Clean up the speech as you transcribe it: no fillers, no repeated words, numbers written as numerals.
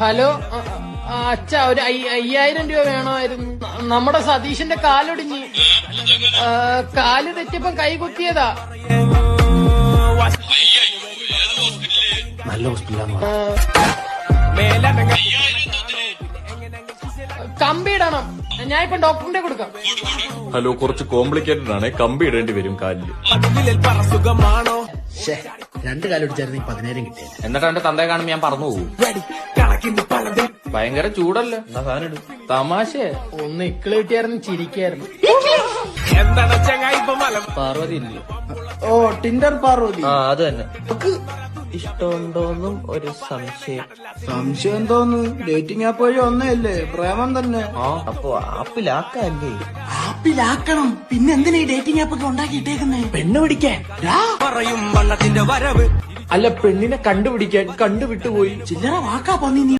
Hello അച്ഛ, ഒരു 5000 രൂപ വേണമായിരുന്നു. നമ്മുടെ സതീഷിന്റെ കാലൊടിഞ്ഞ്, കാല് തെറ്റിയപ്പം കൈ കുത്തിയതാ. നല്ല ഹോസ്പിറ്റലാണ്. കമ്പിയിടണം. ഞാൻ ഇപ്പൊ ഡോക്ടറിന്റെ കൊടുക്കാം. ഹലോ, കുറച്ച് കോംപ്ലിക്കേറ്റഡ് ആണ്. കമ്പി ഇടേണ്ടി വരും കാലില്. 2 കാലൊടിച്ചായിരുന്നു 10,000 കിട്ടിയത്. എന്നിട്ട് എന്റെ തന്തയെ കാണുമ്പോ ഞാൻ പറഞ്ഞു പോകും. ഭയങ്കര ചൂടല്ലേ, എന്നാ സാധനം ഇടും. തമാശ. ഒന്ന് ഇക്കിള് കിട്ടിയായിരുന്നു ചിരിക്കായിരുന്നു. പാർവതി ഇല്ലേ? ഓ, ടിൻഡർ പാർവതി. അത് തന്നെ. ഇഷ്ടമുണ്ടോന്നും ഒരു സംശയം. സംശയം തോന്നു. ഡേറ്റിംഗ് ആപ്പ് വഴി ഒന്നേയല്ലേ, പ്രേമം തന്നെ. അപ്പൊ ആപ്പിലാക്കല്ലേ? ആപ്പിലാക്കണം. പിന്നെ എന്തിനാ ഈ ഡേറ്റിംഗ് ആപ്പ് ഒക്കെ ഉണ്ടാക്കിയിട്ടേക്കുന്നേ? പെണ്ണ് പിടിക്കാൻ പറയും വണ്ണത്തിന്റെ വരവ്. അല്ല, പെണ്ണിനെ കണ്ടുപിടിക്കാൻ. കണ്ടുവിട്ടുപോയി. ചില്ലറ വാക്കാ പന്നി നീ.